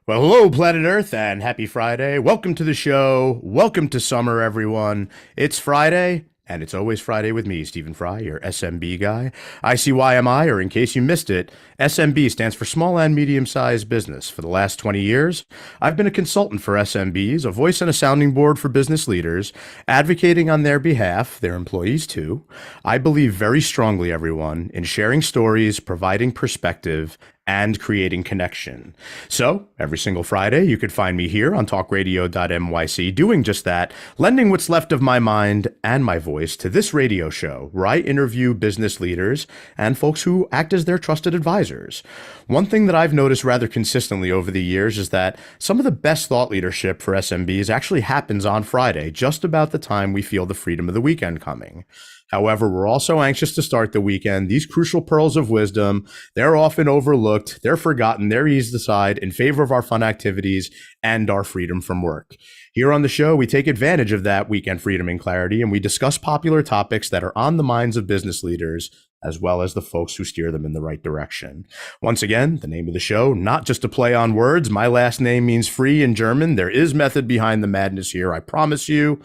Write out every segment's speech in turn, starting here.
Well, hello, planet Earth, and happy Friday. Welcome to the show. Welcome to summer, everyone. It's Friday, and it's always Friday with me, Stephen Fry, your SMB guy. ICYMI, or in case you missed it, SMB stands for Small and Medium Sized Business. For the last 20 years, I've been a consultant for SMBs, a voice and a sounding board for business leaders, advocating on their behalf, their employees too. I believe very strongly, everyone, in sharing stories, providing perspective, and creating connection. So every single Friday, you could find me here on talkradio.nyc doing just that, lending what's left of my mind and my voice to this radio show where I interview business leaders and folks who act as their trusted advisors. One thing that I've noticed rather consistently over the years is that some of the best thought leadership for SMBs actually happens on Friday, just about the time we feel the freedom of the weekend coming. However, we're also anxious to start the weekend. These crucial pearls of wisdom, they're often overlooked, they're forgotten, they're eased aside in favor of our fun activities and our freedom from work. Here on the show, we take advantage of that weekend freedom and clarity, and we discuss popular topics that are on the minds of business leaders, as well as the folks who steer them in the right direction. Once again, the name of the show, not just a play on words. My last name means free in German. There is method behind the madness here, I promise you.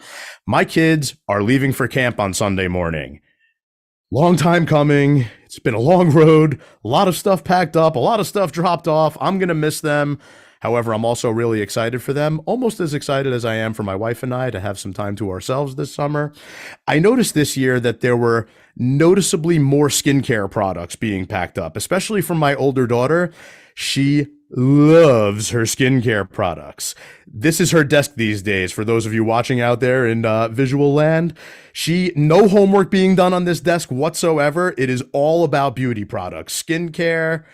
My kids are leaving for camp on Sunday morning. Long time coming. It's been a long road, a lot of stuff packed up, a lot of stuff dropped off. I'm going to miss them. However, I'm also really excited for them, almost as excited as I am for my wife and I to have some time to ourselves this summer. I noticed this year that there were noticeably more skincare products being packed up, especially from my older daughter. She loves her skincare products. This is her desk these days. For those of you watching out there in visual land, no homework being done on this desk whatsoever. It is all about beauty products, skincare.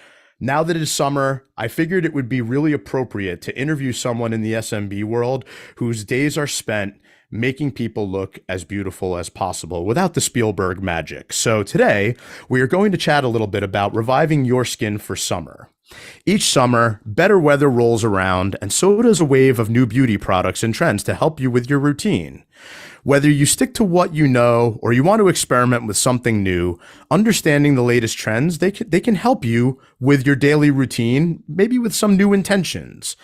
Now that it is summer, I figured it would be really appropriate to interview someone in the SMB world whose days are spent making people look as beautiful as possible without the Spielberg magic. So today, we are going to chat a little bit about reviving your skin for summer. Each summer, better weather rolls around, and so does a wave of new beauty products and trends to help you with your routine. Whether you stick to what you know or you want to experiment with something new, understanding the latest trends, they can help you with your daily routine, maybe with some new intentions.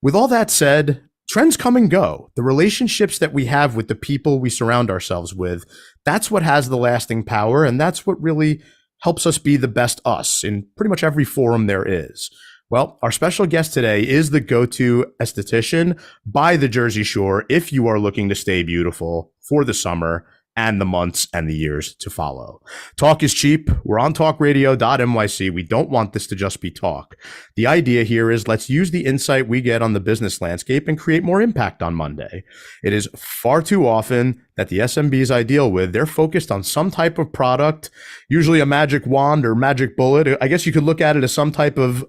With all that said, trends come and go. The relationships that we have with the people we surround ourselves with, that's what has the lasting power, and that's what really helps us be the best us in pretty much every forum there is. Well, our special guest today is the go-to esthetician by the Jersey Shore if you are looking to stay beautiful for the summer and the months and the years to follow. Talk is cheap. We're on talkradio.nyc. We don't want this to just be talk. The idea here is let's use the insight we get on the business landscape and create more impact on Monday. It is far too often that the SMBs I deal with, they're focused on some type of product, usually a magic wand or magic bullet. I guess you could look at it as some type of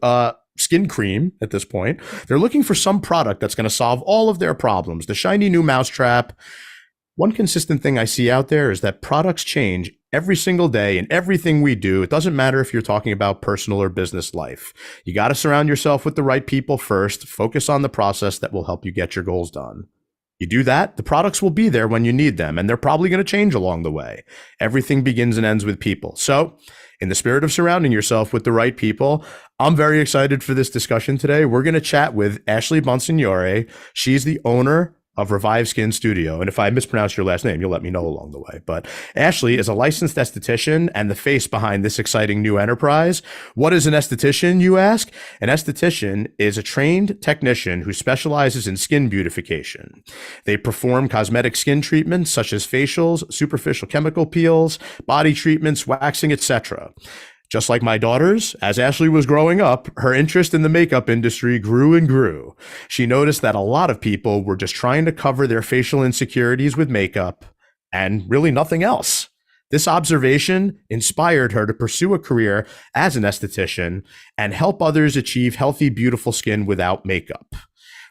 skin cream at this point. They're looking for some product that's going to solve all of their problems, the shiny new mousetrap. One consistent thing I see out there is that products change every single day in everything we do. It doesn't matter if you're talking about personal or business life. You got to surround yourself with the right people first, focus on the process that will help you get your goals done. You do that, the products will be there when you need them, and they're probably going to change along the way. Everything begins and ends with people. So, in the spirit of surrounding yourself with the right people, I'm very excited for this discussion today. We're going to chat with Ashley Bonsignore. She's the owner of Revive Skin Studio. And if I mispronounce your last name, you'll let me know along the way. But Ashley is a licensed esthetician and the face behind this exciting new enterprise. What is an esthetician, you ask? An esthetician is a trained technician who specializes in skin beautification. They perform cosmetic skin treatments such as facials, superficial chemical peels, body treatments, waxing, etc. Just like my daughters, as Ashley was growing up, her interest in the makeup industry grew and grew. She noticed that a lot of people were just trying to cover their facial insecurities with makeup and really nothing else. This observation inspired her to pursue a career as an esthetician and help others achieve healthy, beautiful skin without makeup.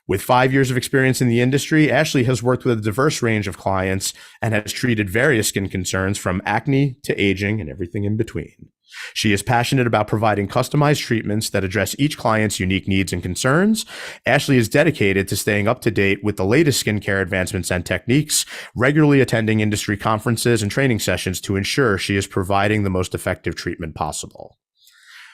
With 5 years of experience in the industry, Ashley has worked with a diverse range of clients and has treated various skin concerns from acne to aging and everything in between. She is passionate about providing customized treatments that address each client's unique needs and concerns. Ashley is dedicated to staying up to date with the latest skincare advancements and techniques, regularly attending industry conferences and training sessions to ensure she is providing the most effective treatment possible.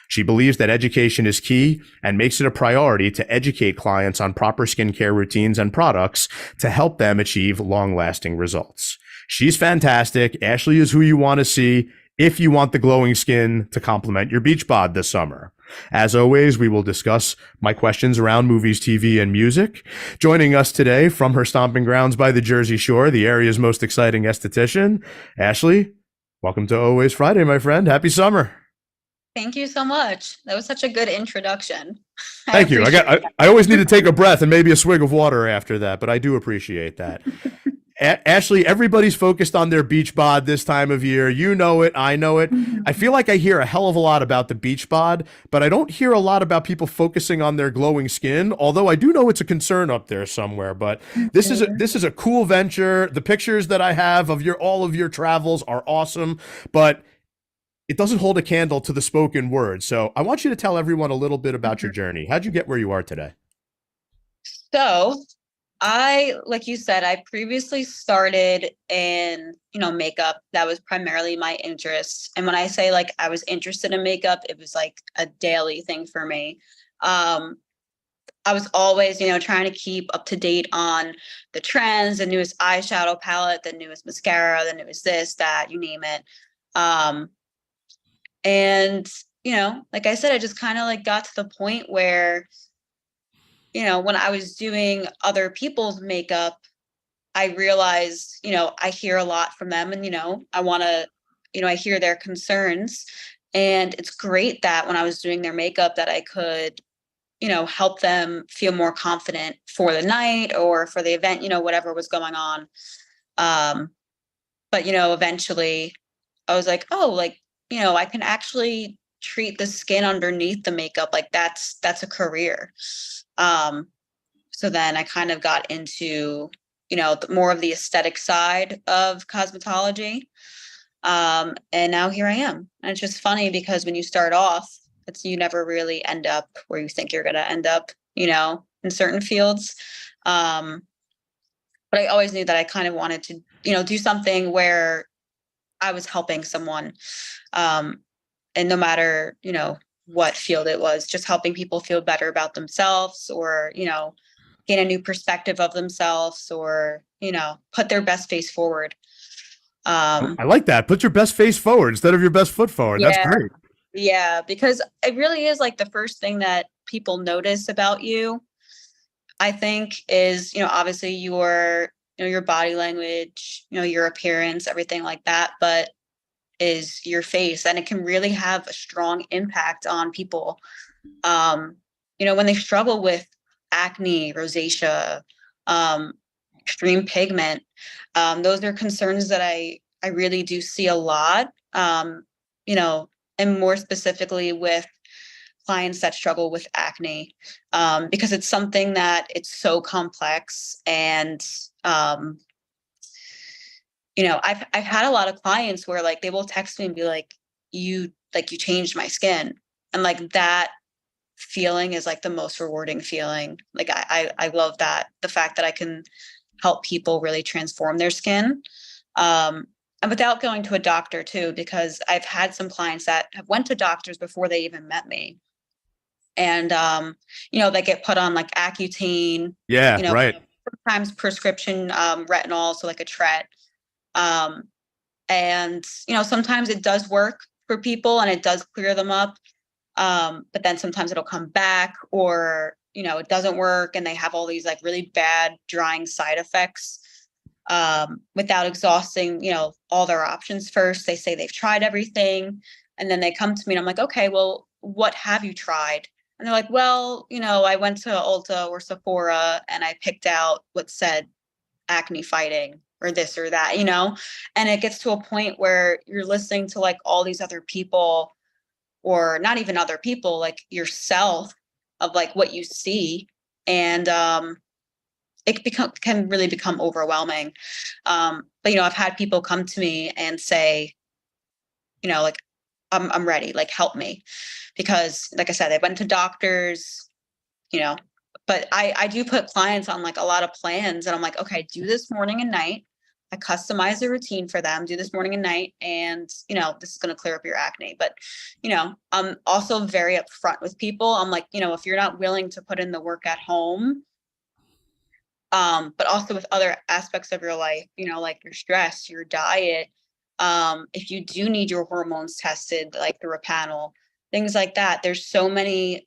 She believes that education is key and makes it a priority to educate clients on proper skincare routines and products to help them achieve long-lasting results. She's fantastic. Ashley is who you want to see if you want the glowing skin to complement your beach bod this summer. As always, we will discuss my questions around movies, TV, and music. Joining us today from her stomping grounds by the Jersey Shore, the area's most exciting esthetician, Ashley, welcome to Always Friday, my friend. Happy summer. Thank you so much. That was such a good introduction. I Thank you. appreciate I always need to take a breath and maybe a swig of water after that, but I do appreciate that. Ashley, everybody's focused on their beach bod this time of year. You know it. I know it. I feel like I hear a hell of a lot about the beach bod, but I don't hear a lot about people focusing on their glowing skin, although I do know it's a concern up there somewhere. But this is a cool venture. The pictures that I have of all of your travels are awesome, but it doesn't hold a candle to the spoken word. So I want you to tell everyone a little bit about your journey. How'd you get where you are today? So like you said, I previously started in, makeup. That was primarily my interest. And when I say like I was interested in makeup, it was like a daily thing for me. I was always, trying to keep up to date on the trends, the newest eyeshadow palette, the newest mascara, the newest this, that, you name it. And, like I said, I just kind of like got to the point where, when I was doing other people's makeup, I realized, I hear a lot from them and, I want to, I hear their concerns. And it's great that when I was doing their makeup that I could, help them feel more confident for the night or for the event, whatever was going on. But, eventually I was like, oh, like, I can actually treat the skin underneath the makeup. Like that's a career. So then I kind of got into, more of the aesthetic side of cosmetology. And now here I am. And it's just funny because when you start off, you never really end up where you think you're going to end up, in certain fields. But I always knew that I kind of wanted to, do something where I was helping someone. And no matter, what field it was, just helping people feel better about themselves or, gain a new perspective of themselves or, put their best face forward. I like that. Put your best face forward instead of your best foot forward. That's Yeah. great. Yeah. Because it really is like the first thing that people notice about you, I think is, obviously your body language, your appearance, everything like that, but is your face. And it can really have a strong impact on people. When they struggle with acne, rosacea, extreme pigment, those are concerns that I really do see a lot, and more specifically with clients that struggle with acne, because it's something that it's so complex. And, I've had a lot of clients where like, they will text me and be like, you changed my skin. And like that feeling is like the most rewarding feeling. Like I love that. The fact that I can help people really transform their skin. And without going to a doctor too, because I've had some clients that have went to doctors before they even met me. And, they get put on like Accutane, Yeah, right. sometimes prescription retinol, so like a Tret. And, sometimes it does work for people and it does clear them up. But then sometimes it'll come back or, it doesn't work and they have all these like really bad drying side effects, without exhausting, all their options first. They say they've tried everything and then they come to me and I'm like, okay, well, what have you tried? And they're like, well, I went to Ulta or Sephora and I picked out what said acne fighting or this or that, and it gets to a point where you're listening to like all these other people or not even other people, like yourself, of like what you see. And it can really become overwhelming. But I've had people come to me and say, like, I'm ready, like help me. Because like I said, they went to doctors, but I do put clients on like a lot of plans and I'm like, okay, do this morning and night. I customize a routine for them, do this morning and night, and this is going to clear up your acne. But I'm also very upfront with people. I'm like, if you're not willing to put in the work at home, but also with other aspects of your life, like your stress, your diet, if you do need your hormones tested, like through a panel, things like that, there's so many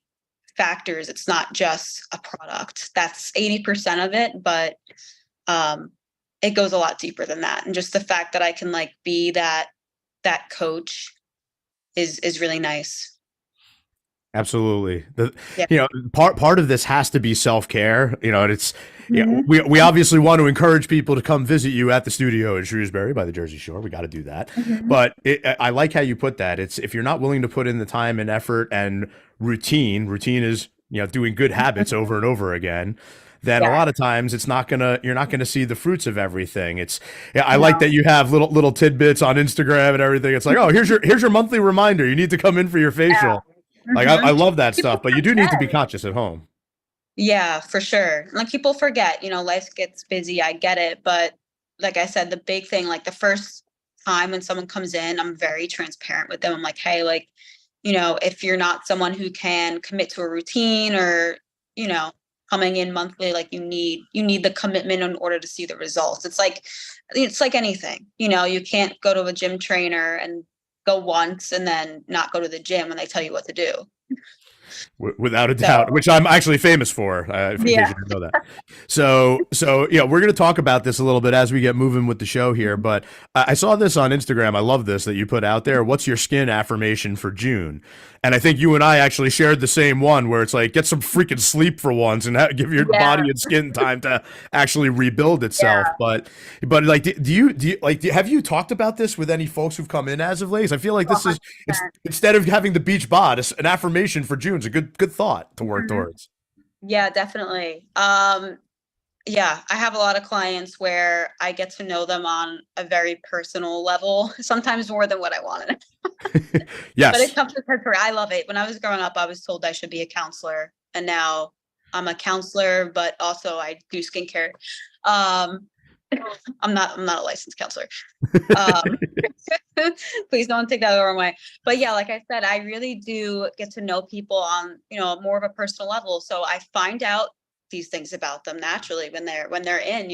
factors. It's not just a product. That's 80% of it, but it goes a lot deeper than that. And just the fact that I can like be that coach is really nice. Absolutely. Part of this has to be self-care, and it's, we obviously want to encourage people to come visit you at the studio in Shrewsbury by the Jersey Shore. We got to do that. But I like how you put that. It's, if you're not willing to put in the time and effort and routine is, doing good habits over and over again, then a lot of times you're not gonna see the fruits of everything. I like that you have little tidbits on Instagram and everything. It's like, oh, here's your monthly reminder. You need to come in for your facial. Like, I love that stuff, but you do need to be conscious at home. Yeah, for sure. Like, people forget, life gets busy. I get it. But like I said, the big thing, like the first time when someone comes in, I'm very transparent with them. I'm like, hey, like, if you're not someone who can commit to a routine or, coming in monthly, like you need the commitment in order to see the results. It's like anything, you can't go to a gym trainer and go once and then not go to the gym when they tell you what to do. Without a doubt, which I'm actually famous for, in case you didn't know that. So we're going to talk about this a little bit as we get moving with the show here. But I saw this on Instagram. I love this that you put out there. What's your skin affirmation for June? And I think you and I actually shared the same one, where it's like, get some freaking sleep for once and give your body and skin time to actually rebuild itself. But like, do you have you talked about this with any folks who've come in as of late? I feel like this is, instead of having the beach bod, an affirmation for June is a good thought to work towards. Yeah, definitely. I have a lot of clients where I get to know them on a very personal level, sometimes more than what I wanted. Yes. But it comes with her. I love it. When I was growing up, I was told I should be a counselor, and now I'm a counselor, but also I do skincare. I'm not a licensed counselor. Please don't take that the wrong way. But yeah, like I said, I really do get to know people on, more of a personal level. So I find out these things about them naturally when they're in,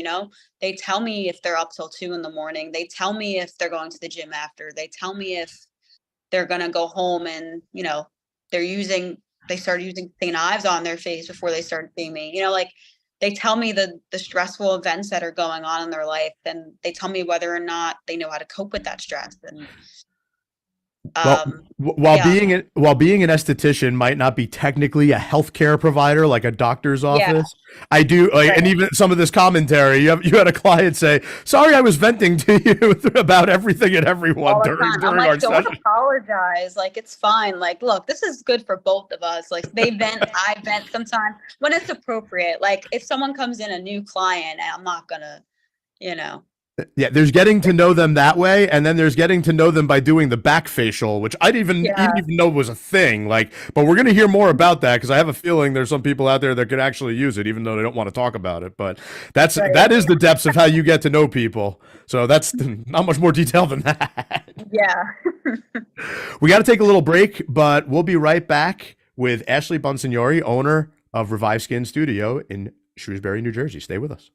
they tell me if they're up till 2 a.m. They tell me if they're going to the gym after. They tell me if they're going to go home and, they started using St. Ives on their face before they started seeing me, like they tell me the stressful events that are going on in their life, and they tell me whether or not they know how to cope with that stress. And while being an esthetician might not be technically a healthcare provider like a doctor's office, I do, and even some of this commentary, you had a client say, "Sorry, I was venting to you about everything and everyone during our don't session." Apologize. Like, it's fine. Like, look, this is good for both of us. Like, they vent, I vent sometimes when it's appropriate. Like, if someone comes in, a new client, I'm not gonna, Yeah, there's getting to know them that way, and then there's getting to know them by doing the back facial, which I didn't even know was a thing. Like, but we're gonna hear more about that because I have a feeling there's some people out there that could actually use it, even though they don't want to talk about it. But that is the depths of how you get to know people. So that's not much more detail than that. Yeah. We got to take a little break, but we'll be right back with Ashley Bonsignori, owner of Revive Skin Studio in Shrewsbury, New Jersey. Stay with us.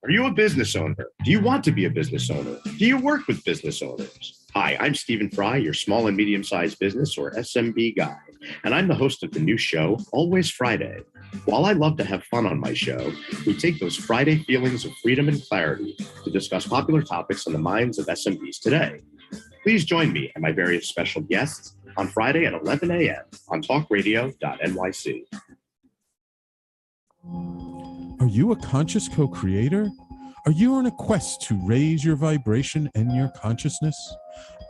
Are you a business owner? Do you want to be a business owner? Do you work with business owners? Hi, I'm Stephen Fry, your small and medium-sized business or SMB guy, and I'm the host of the new show, Always Friday. While I love to have fun on my show, we take those Friday feelings of freedom and clarity to discuss popular topics on the minds of SMBs today. Please join me and my various special guests on Friday at 11 a.m. on talkradio.nyc. Are you a conscious co-creator? Are you on a quest to raise your vibration and your consciousness?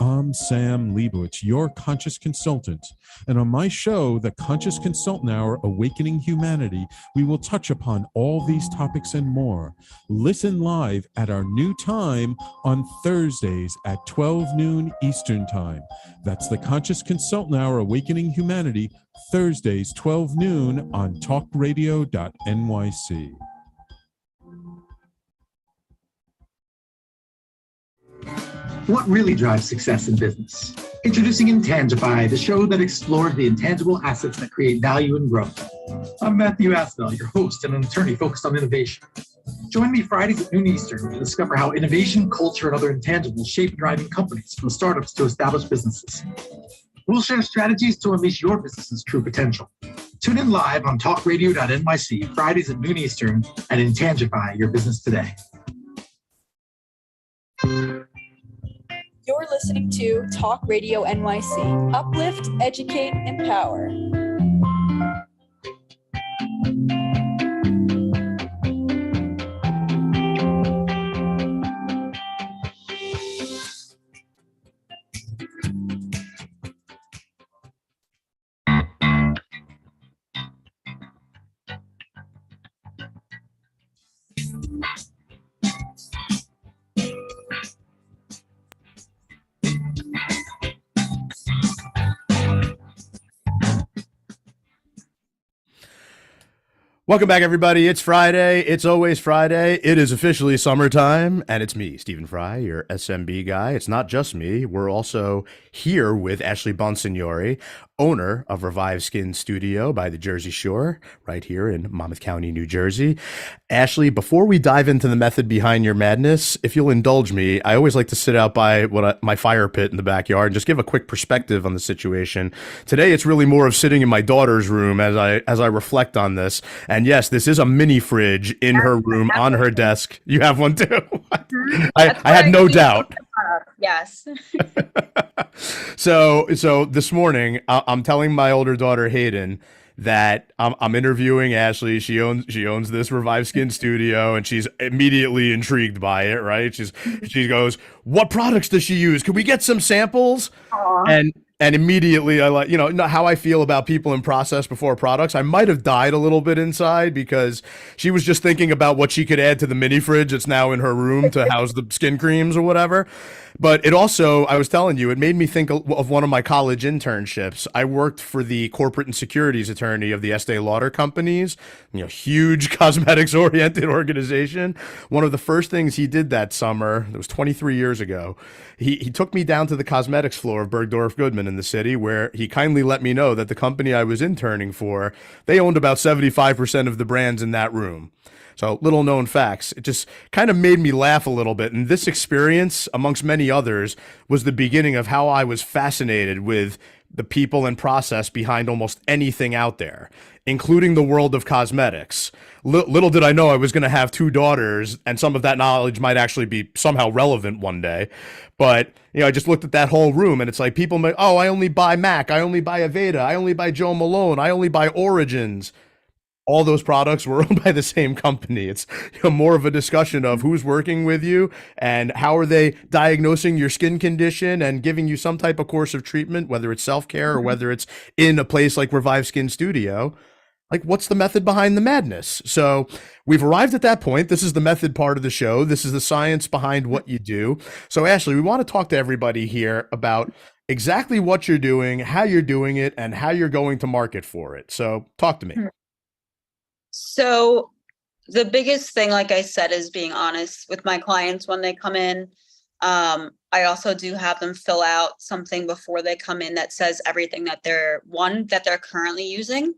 I'm Sam Leibowitz, your conscious consultant. And on my show, The Conscious Consultant Hour, Awakening Humanity, we will touch upon all these topics and more. Listen live at our new time on Thursdays at 12 noon Eastern Time. That's The Conscious Consultant Hour, Awakening Humanity, Thursdays, 12 noon on talkradio.nyc. What really drives success in business? Introducing Intangify, the show that explores the intangible assets that create value and growth. I'm Matthew Aspel, your host and an attorney focused on innovation. Join me Fridays at noon Eastern to discover how innovation, culture, and other intangibles shape driving companies from startups to established businesses. We'll share strategies to unleash your business's true potential. Tune in live on talkradio.nyc Fridays at noon Eastern and Intangify your business today. You're listening to Talk Radio NYC. Uplift, educate, empower. Welcome back, everybody. It's Friday. It's always Friday. It is officially summertime, and it's me, Stephen Fry, your SMB guy. It's not just me. We're also here with Ashley Bonsignori, owner of Revive Skin Studio by the Jersey Shore, right here in Monmouth County, New Jersey. Ashley, before we dive into the method behind your madness, if you'll indulge me, I always like to sit out by my fire pit in the backyard and just give a quick perspective on the situation. Today, it's really more of sitting in my daughter's room as I reflect on this. And yes, this is a mini fridge in her room on her desk. You have one too. I had no doubt. Yes. So this morning, I'm telling my older daughter Hayden that I'm interviewing Ashley. She owns this Revive Skin Studio, and she's immediately intrigued by it. Right? She goes, "What products does she use? Can we get some samples?" Aww. And immediately I how I feel about people in process before products. I might have died a little bit inside because she was just thinking about what she could add to the mini fridge that's now in her room to house the skin creams or whatever. But it also, I was telling you, it made me think of one of my college internships. I worked for the corporate and securities attorney of the Estee Lauder companies, huge cosmetics oriented organization. One of the first things he did that summer, it was 23 years ago, he took me down to the cosmetics floor of Bergdorf Goodman in the city, where he kindly let me know that the company I was interning for, they owned about 75% of the brands in that room. So little known facts. It just kind of made me laugh a little bit. And this experience, amongst many others, was the beginning of how I was fascinated with the people and process behind almost anything out there, including the world of cosmetics. Little did I know I was going to have two daughters, and some of that knowledge might actually be somehow relevant one day. But, I just looked at that whole room, and it's like people may, I only buy MAC, I only buy Aveda, I only buy Joe Malone, I only buy Origins. All those products were owned by the same company. It's more of a discussion of who's working with you and how are they diagnosing your skin condition and giving you some type of course of treatment, whether it's self-care or whether it's in a place like Revive Skin Studio. Like, what's the method behind the madness? So we've arrived at that point. This is the method part of the show. This is the science behind what you do. So Ashley, we want to talk to everybody here about exactly what you're doing, how you're doing it, and how you're going to market for it. So talk to me. So the biggest thing, like I said, is being honest with my clients when they come in. I also do have them fill out something before they come in that says everything that they're currently using,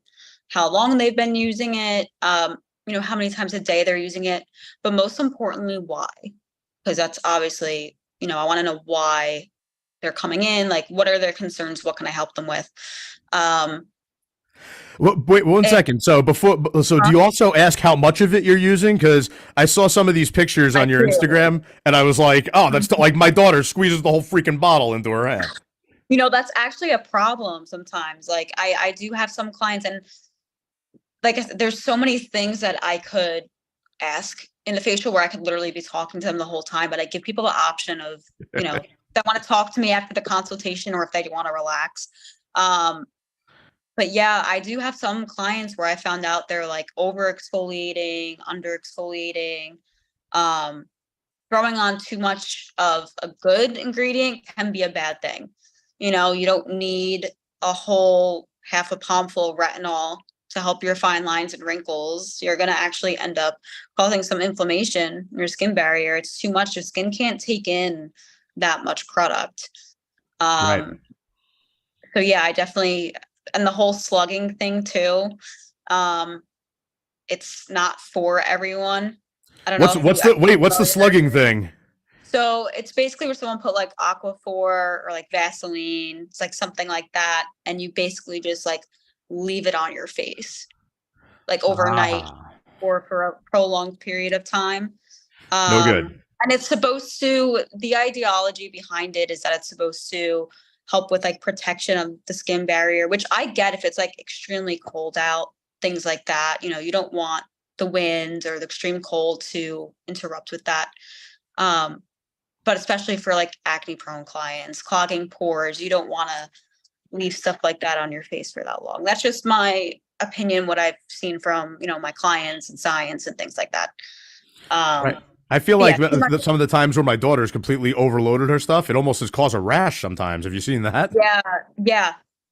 how long they've been using it, how many times a day they're using it, but most importantly, why? Because that's obviously, I want to know why they're coming in, like what are their concerns, what can I help them with? Wait 1 second. So do you also ask how much of it you're using? Because I saw some of these pictures on your Instagram, and I was like, oh, that's like my daughter squeezes the whole freaking bottle into her hand. That's actually a problem sometimes. Like I do have some clients, and like I said, there's so many things that I could ask in the facial where I could literally be talking to them the whole time, but I give people the option of, they want to talk to me after the consultation or if they want to relax. But yeah, I do have some clients where I found out they're like over exfoliating, under exfoliating, throwing on too much of a good ingredient can be a bad thing. You don't need a whole half a palm full of retinol to help your fine lines and wrinkles. You're going to actually end up causing some inflammation in your skin barrier. It's too much. Your skin can't take in that much product. Right. So yeah, I definitely, and the whole slugging thing too. It's not for everyone. I don't know. What's the slugging thing? So it's basically where someone put like Aquaphor or like Vaseline. It's like something like that. And you basically just like leave it on your face like overnight or for a prolonged period of time. No good. And it's supposed to, the ideology behind it is that it's supposed to help with like protection of the skin barrier, which I get if it's like extremely cold out, things like that. You know, you don't want the wind or the extreme cold to interrupt with that. But especially for like acne prone clients, clogging pores, you don't want to leave stuff like that on your face for that long. That's just my opinion, what I've seen from, you know, my clients and science and things like that. Right. I feel like some of the times where my daughter's completely overloaded her stuff, it almost has caused a rash sometimes. Have you seen that?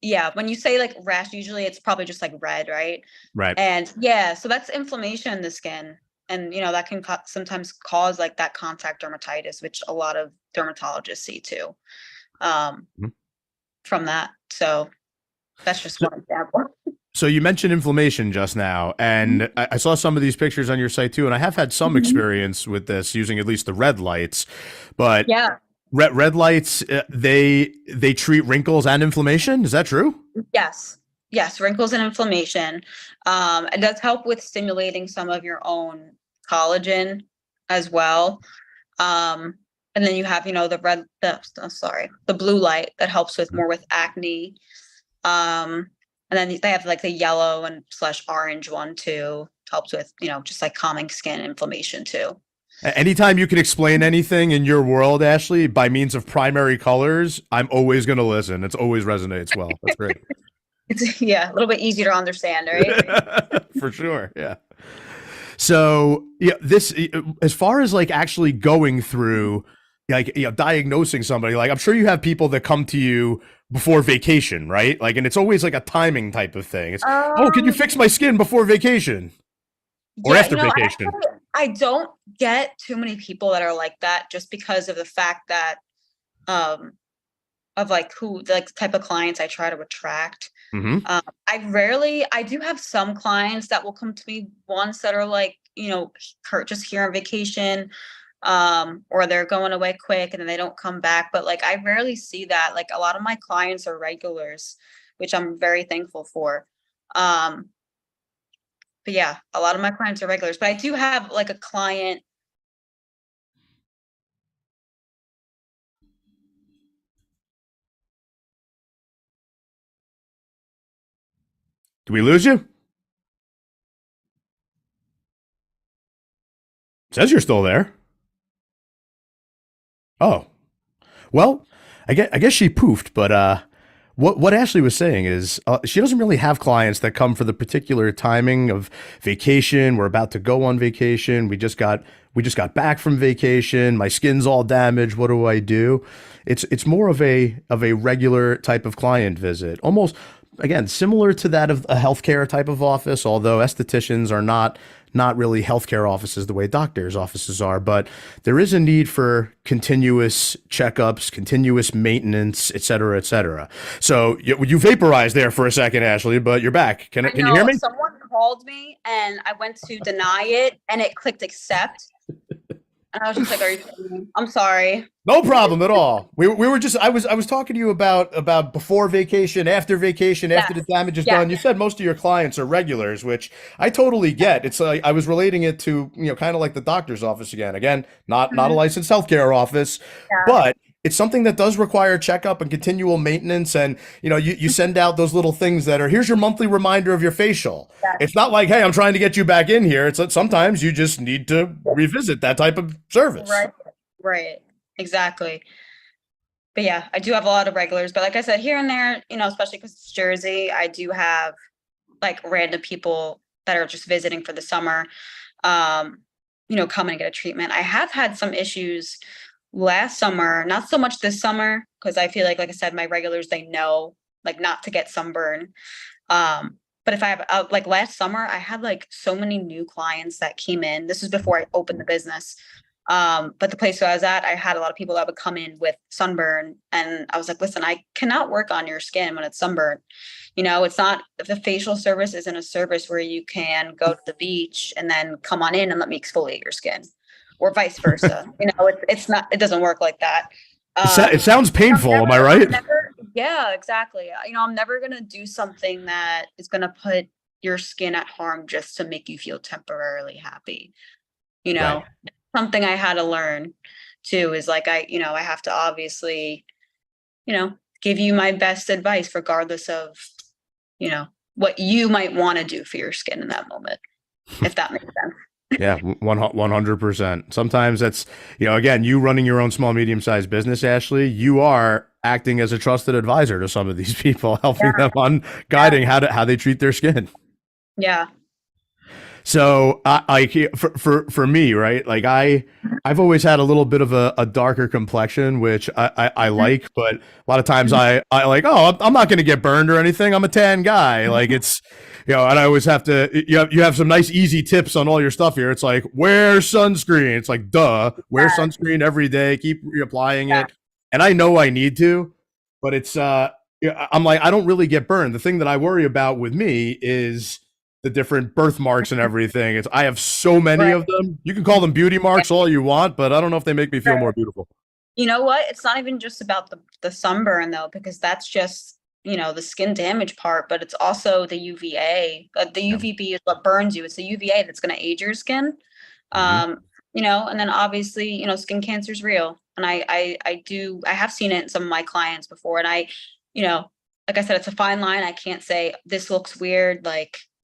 Yeah. When you say like rash, usually it's probably just like red, right? Right. And yeah, so that's inflammation in the skin. And, you know, that can sometimes cause like that contact dermatitis, which a lot of dermatologists see too, from that. So that's just one example. So you mentioned inflammation just now, and I saw some of these pictures on your site too, and I have had some experience with this using at least the red lights, but yeah, red lights, they treat wrinkles and inflammation. Is that true? Yes, wrinkles and inflammation. It does help with stimulating some of your own collagen as well. And then you have, you know, the blue light that helps with more with acne. And then they have like the yellow and / orange one too. Helps with, you know, just like calming skin inflammation too. Anytime you can explain anything in your world, Ashley, by means of primary colors, I'm always going to listen. It's always resonates well. That's great. It's a little bit easier to understand, right? For sure. Yeah. So yeah, this, as far as like actually going through, like, you know, diagnosing somebody, like I'm sure you have people that come to you before vacation, right? Like, and it's always like a timing type of thing. It's, can you fix my skin before vacation or after vacation? I don't get too many people that are like that just because of the fact that, of like who, like the type of clients I try to attract. I do have some clients that will come to me once that are like, you know, just here on vacation, or they're going away quick and then they don't come back. But like, I rarely see that. Like a lot of my clients are regulars, which I'm very thankful for. But yeah, a lot of my clients are regulars, but I do have like a client. Do we lose you? It says you're still there. Oh, well, I guess she poofed, but what Ashley was saying is she doesn't really have clients that come for the particular timing of vacation. We're about to go on vacation. We just got back from vacation. My skin's all damaged. What do I do? It's more of a regular type of client visit, almost again similar to that of a healthcare type of office. Although estheticians are not really healthcare offices the way doctors' offices are, but there is a need for continuous checkups, continuous maintenance, et cetera, et cetera. So you vaporized there for a second, Ashley, but you're back. Can you hear me? Someone called me and I went to deny it and it clicked accept. And I was just like, "Are you kidding me? I'm sorry." No problem at all. We were just I was talking to you about before vacation, after vacation, after the damage is done. You said most of your clients are regulars, which I totally get. It's like I was relating it to, you know, kind of like the doctor's office again. Again, not a licensed healthcare office, but it's something that does require checkup and continual maintenance. And, you know, you send out those little things that are, here's your monthly reminder of your facial. It's not like, hey, I'm trying to get you back in here. It's that sometimes you just need to revisit that type of service. Right. Exactly. But yeah, I do have a lot of regulars, but like I said, here and there, you know, especially because it's Jersey, I do have like random people that are just visiting for the summer, you know, come and get a treatment. I have had some issues last summer, not so much this summer, because I feel like I said, my regulars, they know like not to get sunburn. But if I have like last summer, I had like so many new clients that came in. This is before I opened the business. But the place where I was at, I had a lot of people that would come in with sunburn, and I was like, listen, I cannot work on your skin when it's sunburned. It's not, the facial service isn't a service where you can go to the beach and then come on in and let me exfoliate your skin, or vice versa. It's not, it doesn't work like that. It sounds painful. Am I right? Yeah, exactly. I'm never going to do something that is going to put your skin at harm just to make you feel temporarily happy. Right. Something I had to learn too is like, I have to obviously, give you my best advice regardless of, what you might want to do for your skin in that moment, if that makes sense. Yeah, 100%. Sometimes that's, again, you running your own small, medium-sized business, Ashley, you are acting as a trusted advisor to some of these people, helping them on guiding how they treat their skin. Yeah. So for me, right, like I've always had a little bit of a darker complexion, which I like, but a lot of times I like, oh, I'm not going to get burned or anything. I'm a tan guy. Like it's, and I always have to, you have some nice easy tips on all your stuff here. It's like, wear sunscreen. It's like, duh, wear sunscreen every day. Keep reapplying it. And I know I need to, but it's, I'm like, I don't really get burned. The thing that I worry about with me is the different birthmarks and everything. I have so many of them. You can call them beauty marks all you want, but I don't know if they make me feel more beautiful. You know what? It's not even just about the sunburn though, because that's just, the skin damage part, but it's also the UVA. The UVB is what burns you. It's the UVA that's going to age your skin. And then obviously, skin cancer is real. And I have seen it in some of my clients before. And I, like I said, it's a fine line. I can't say this looks weird,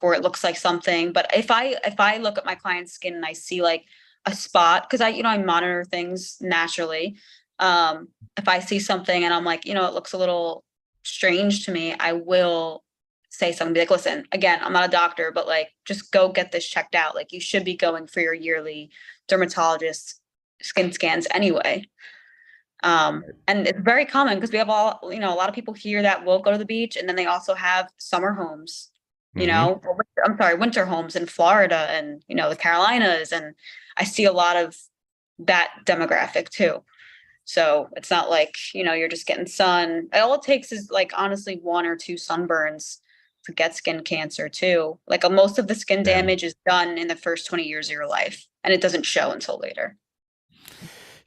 or it looks like something. But if I look at my client's skin and I see like a spot, because I monitor things naturally. If I see something and I'm like, it looks a little strange to me, I will say something, be like, listen, again, I'm not a doctor, but like, just go get this checked out. Like you should be going for your yearly dermatologist skin scans anyway. And it's very common because we have a lot of people here that will go to the beach, and then they also have summer homes, winter homes in Florida and, the Carolinas. And I see a lot of that demographic too. So it's not like, you're just getting sun. All it takes is like, honestly, 1 or 2 sunburns to get skin cancer too. Like most of the skin damage is done in the first 20 years of your life, and it doesn't show until later.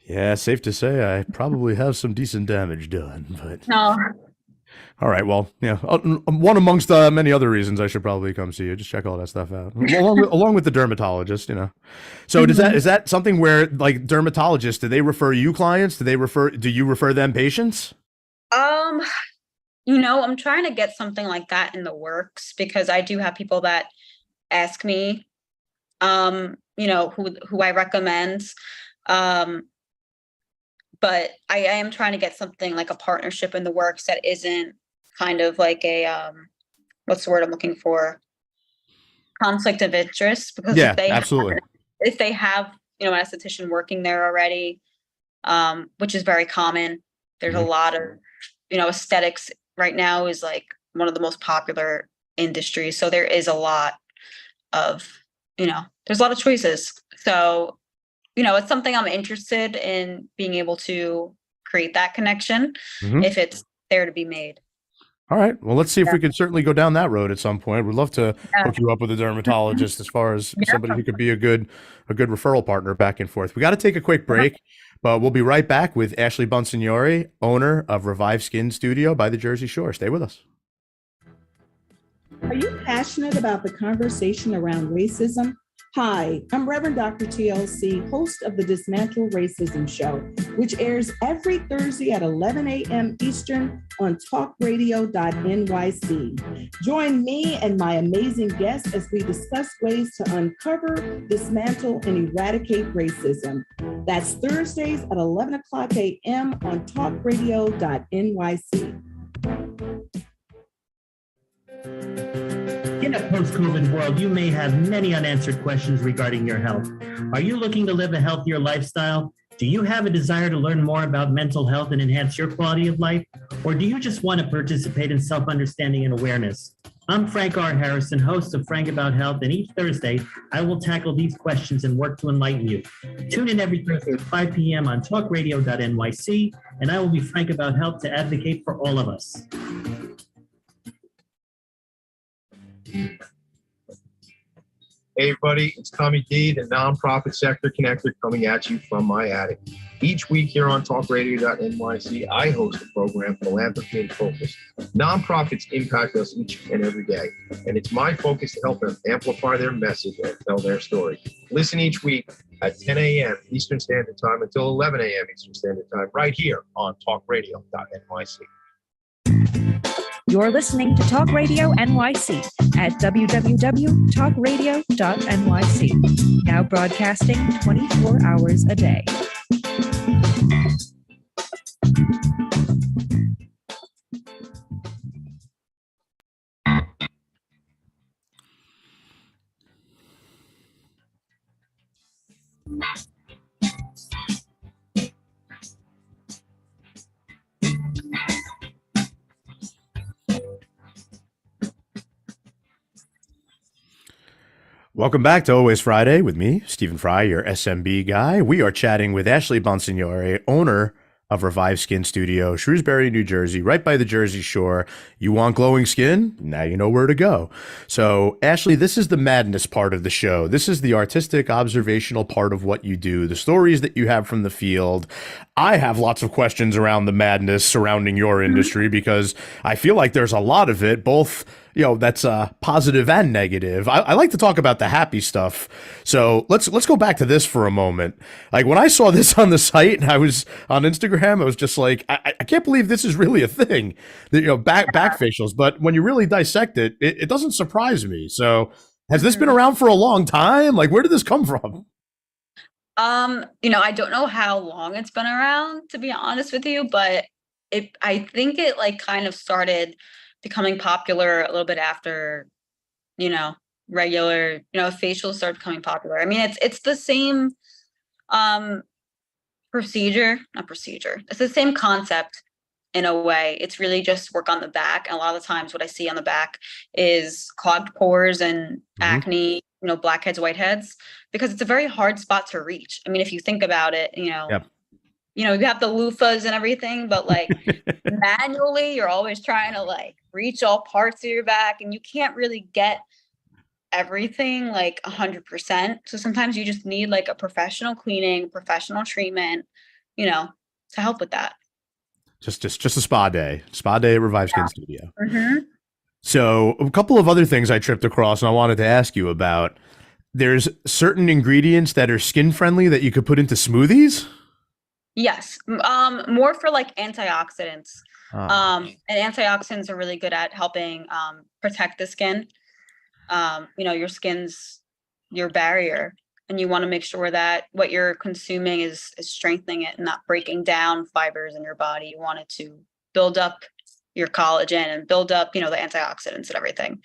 Yeah, safe to say I probably have some decent damage done, but no. All right, well, one amongst many other reasons I should probably come see you. Just check all that stuff out, along with the dermatologist. So is that something where like dermatologists, do they refer you clients? Do you refer them patients? I'm trying to get something like that in the works, because I do have people that ask me, who I recommend. But I am trying to get something like a partnership in the works that isn't kind of like a, what's the word I'm looking for? Conflict of interest. Because absolutely. If they have, an esthetician working there already, which is very common. There's a lot of, aesthetics right now is like one of the most popular industries. So there is a lot of, there's a lot of choices. So, it's something I'm interested in being able to create that connection if it's there to be made. All right. Well, let's see if we can certainly go down that road at some point. We'd love to hook you up with a dermatologist as far as somebody who could be a good referral partner back and forth. We got to take a quick break, but we'll be right back with Ashley Bonsignori, owner of Revive Skin Studio by the Jersey Shore. Stay with us. Are you passionate about the conversation around racism? Hi, I'm Reverend Dr. TLC, host of the Dismantle Racism Show, which airs every Thursday at 11 a.m. Eastern on talkradio.nyc. Join me and my amazing guests as we discuss ways to uncover, dismantle, and eradicate racism. That's Thursdays at 11 o'clock a.m. on talkradio.nyc. In a post-COVID world, you may have many unanswered questions regarding your health. Are you looking to live a healthier lifestyle? Do you have a desire to learn more about mental health and enhance your quality of life? Or do you just want to participate in self-understanding and awareness? I'm Frank R. Harrison, host of Frank About Health, and each Thursday, I will tackle these questions and work to enlighten you. Tune in every Thursday at 5 p.m. on talkradio.nyc, and I will be frank about health to advocate for all of us. Hey everybody, it's Tommy D, the nonprofit sector connector, coming at you from my attic. Each week here on talkradio.nyc, I host a program, Philanthropy in Focus. Nonprofits impact us each and every day, and it's my focus to help them amplify their message and tell their story. Listen each week at 10 a.m. Eastern Standard Time until 11 a.m. Eastern Standard Time, right here on talkradio.nyc. You're listening to Talk Radio NYC at www.talkradio.nyc. Now broadcasting 24 hours a day. Welcome back to Always Friday with me, Stephen Fry, your SMB guy. We are chatting with Ashley Bonsignore, owner of Revive Skin Studio, Shrewsbury, New Jersey, right by the Jersey Shore. You want glowing skin? Now you know where to go. So, Ashley, this is the madness part of the show. This is the artistic, observational part of what you do, the stories that you have from the field. I have lots of questions around the madness surrounding your industry because I feel like there's a lot of it, both that's positive and negative. I like to talk about the happy stuff. So let's go back to this for a moment. Like when I saw this on the site and I was on Instagram, I was just like, I can't believe this is really a thing. Back facials. But when you really dissect it, it doesn't surprise me. So has this been around for a long time? Like where did this come from? I don't know how long it's been around, to be honest with you, but I think it like kind of started becoming popular a little bit after, regular, facials started becoming popular. I mean, it's the same not procedure. It's the same concept in a way. It's really just work on the back. And a lot of the times what I see on the back is clogged pores and acne, blackheads, whiteheads, because it's a very hard spot to reach. I mean, if you think about it, Yep. you have the loofahs and everything, but like manually, you're always trying to like reach all parts of your back and you can't really get everything like 100%. So sometimes you just need like a professional cleaning, professional treatment, to help with that. Just a spa day at Revive Skin Studio. Mm-hmm. So a couple of other things I tripped across and I wanted to ask you about. There's certain ingredients that are skin friendly that you could put into smoothies. Yes. More for like antioxidants. And antioxidants are really good at helping protect the skin. Your skin's your barrier, and you want to make sure that what you're consuming is strengthening it and not breaking down fibers in your body. You want it to build up your collagen and build up, the antioxidants and everything.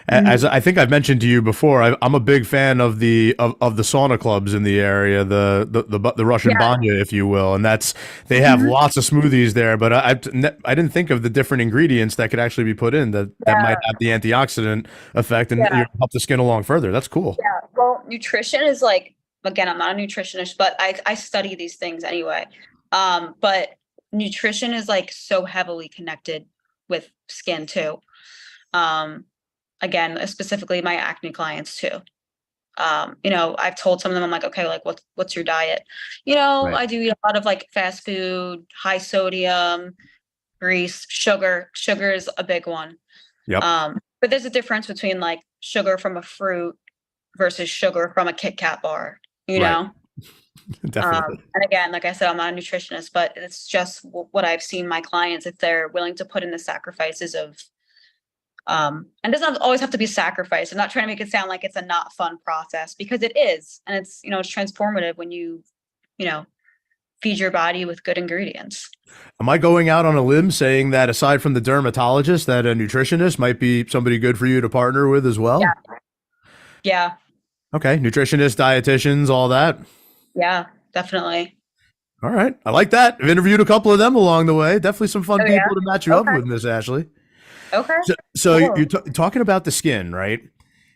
As I think I've mentioned to you before, I'm a big fan of the sauna clubs in the area, the Russian banya, if you will, and they have lots of smoothies there. But I didn't think of the different ingredients that could actually be put in that might have the antioxidant effect and help the skin along further. That's cool. Yeah. Well, nutrition is like, again, I'm not a nutritionist, but I study these things anyway. But nutrition is like so heavily connected with skin too. Again, specifically my acne clients too. I've told some of them, I'm like, okay, like what's your diet? Right. I do eat a lot of like fast food, high sodium, grease, sugar. Sugar is a big one. Yep. But there's a difference between like sugar from a fruit versus sugar from a Kit Kat bar, know? Definitely. And again, like I said, I'm not a nutritionist, but it's just what I've seen my clients, if they're willing to put in the sacrifices of, and it doesn't always have to be sacrifice. I'm not trying to make it sound like it's a not fun process, because it is. And it's, it's transformative when you feed your body with good ingredients. Am I going out on a limb saying that aside from the dermatologist, that a nutritionist might be somebody good for you to partner with as well? Yeah. Okay. Nutritionists, dietitians, all that. Yeah, definitely. All right. I like that. I've interviewed a couple of them along the way. Definitely some fun people to match you up with, Miss Ashley. Okay. So Cool. you're talking about the skin, right?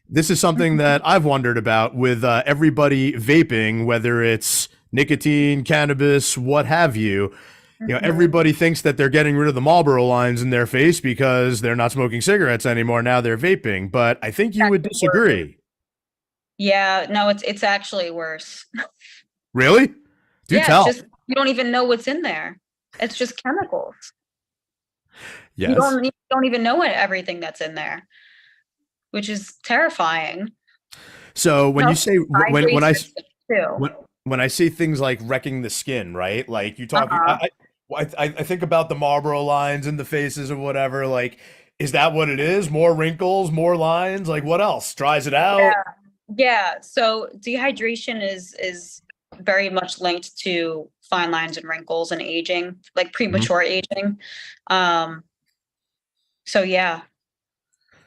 This is something that I've wondered about with everybody vaping, whether it's nicotine, cannabis, what have you. You know, Mhm. everybody thinks that they're getting rid of the Marlboro lines in their face because they're not smoking cigarettes anymore. Now they're vaping, but I think you would Actually worse. disagree. Yeah, no, it's actually worse. Really? Do Yeah, it's tell. just you don't even know what's in there. It's just chemicals. Yes. You don't even know everything that's in there, which is terrifying. So when No, you say hydrates your skin too. when I see things like wrecking the skin, right? Like you talking, Uh-huh. I think about the Marlboro lines in the faces or whatever. Like, is that what it is? More wrinkles, more lines? Like, what else? Dries it out? Yeah. Yeah. So dehydration is very much linked to fine lines and wrinkles and aging, like premature aging. Um, so yeah,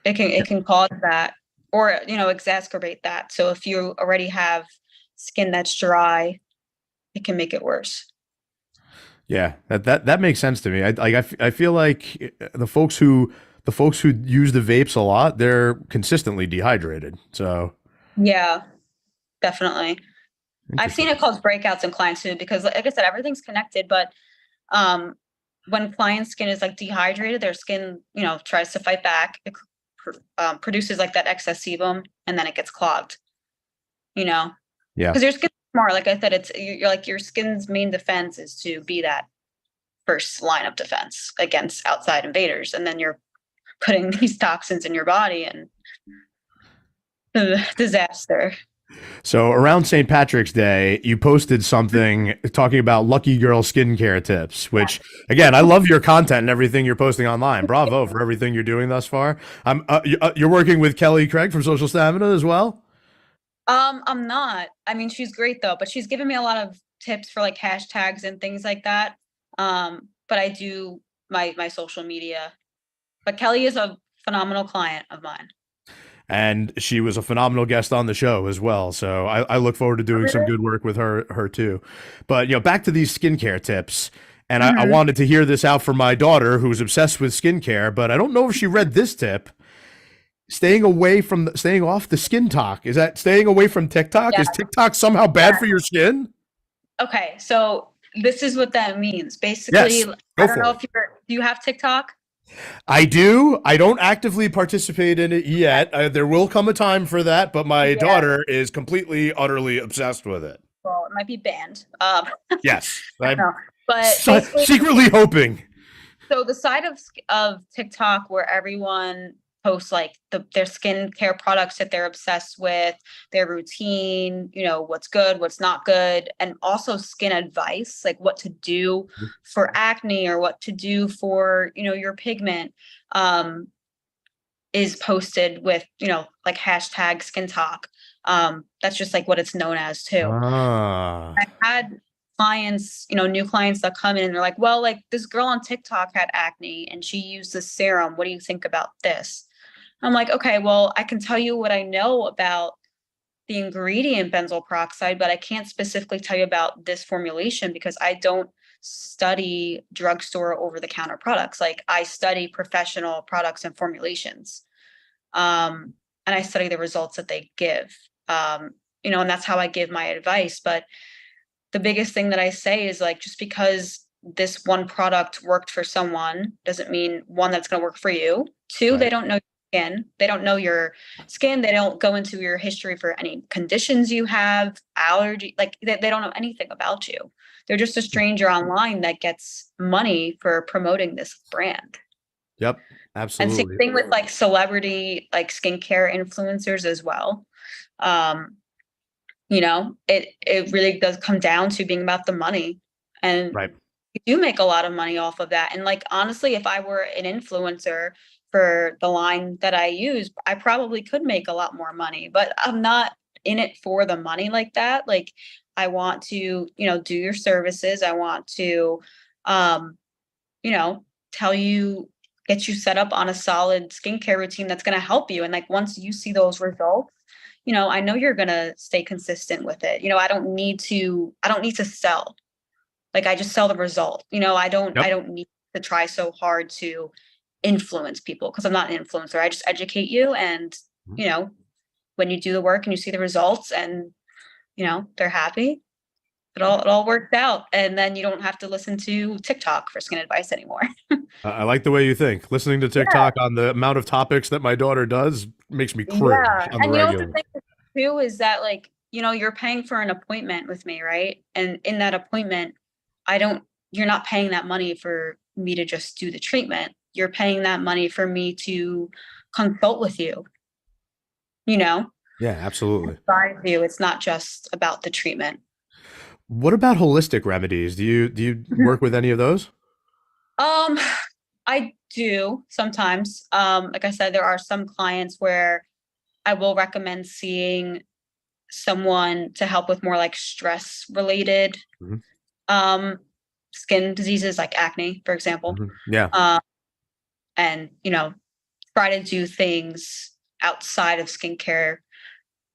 it can cause that or exacerbate that. So if you already have skin that's dry, it can make it worse. Yeah, that makes sense to me. I feel like the folks who use the vapes a lot, they're consistently dehydrated. So Yeah, definitely. I've seen interesting. it cause breakouts in clients too, because like I said, everything's connected, but um when client skin is like dehydrated, their skin, tries to fight back. It produces like that excess sebum and then it gets clogged, you know, Yeah. because your skin's smart. Like I said, you're like your skin's main defense is to be that first line of defense against outside invaders. And then you're putting these toxins in your body and disaster. So around St. Patrick's Day, you posted something talking about Lucky Girl skincare tips, which again, I love your content and everything you're posting online. Bravo for everything you're doing thus far. You're working with Kelly Craig from Social Stamina as well. I'm not. I mean, she's great though, but she's given me a lot of tips for like hashtags and things like that. But I do my social media. But Kelly is a phenomenal client of mine. And she was a phenomenal guest on the show as well. So I look forward to doing some good work with her too. But back to these skincare tips. And I wanted to hear this out for my daughter who's obsessed with skincare, but I don't know if she read this tip. Staying off the skin talk. Is that staying away from TikTok? Yeah. Is TikTok somehow bad for your skin? Okay, so this is what that means. Basically, Yes, go I don't for know it. if do you have TikTok? I do. I don't actively participate in it yet. There will come a time for that, but my daughter is completely, utterly obsessed with it. Well, it might be banned. Yes, I I'm don't know. But basically, secretly hoping. so the side of TikTok where everyone posts like their skincare products that they're obsessed with, their routine, what's good, what's not good, and also skin advice, like what to do for acne or what to do for, your pigment, is posted with, like hashtag skin talk. That's just like what it's known as too. Ah. I had clients, new clients that come in and they're like, well, like this girl on TikTok had acne and she used this serum. What do you think about this? I'm like, okay, well, I can tell you what I know about the ingredient benzoyl peroxide, but I can't specifically tell you about this formulation because I don't study drugstore over the counter products. Like I study professional products and formulations. And I study the results that they give. And that's how I give my advice. But the biggest thing that I say is like, just because this one product worked for someone doesn't mean one that's going to work for you. Two, they don't know your skin. They don't know your skin. They don't go into your history for any conditions you have, allergy, like they don't know anything about you. They're just a stranger online that gets money for promoting this brand. Yep, And absolutely. same thing with like celebrity, like skincare influencers as well. It really does come down to being about the money. And Right. you do make a lot of money off of that. And like, honestly, if I were an influencer for the line that I use, I probably could make a lot more money, but I'm not in it for the money like that. Like I want to, do your services. I want to, tell you, get you set up on a solid skincare routine that's going to help you. And like, once you see those results, I know you're going to stay consistent with it. I don't need to sell. Like I just sell the result. I don't need to try so hard to influence people, because I'm not an influencer. I just educate you, and you know, when you do the work and you see the results and you know they're happy, it all worked out, and then you don't have to listen to TikTok for skin advice anymore. I like the way you think. Listening to TikTok on the amount of topics that my daughter does makes me cringe on the And you know what regular. the thing is too is that, like, you know, you're paying for an appointment with me, right? And in that appointment, you're not paying that money for me to just do the treatment. You're paying that money for me to consult with you, you know, Yeah, absolutely. advise you. It's not just about the treatment. What about holistic remedies? Do you work with any of those? I do sometimes. Like I said, there are some clients where I will recommend seeing someone to help with more like stress related skin diseases like acne, for example. Yeah. And you know, try to do things outside of skincare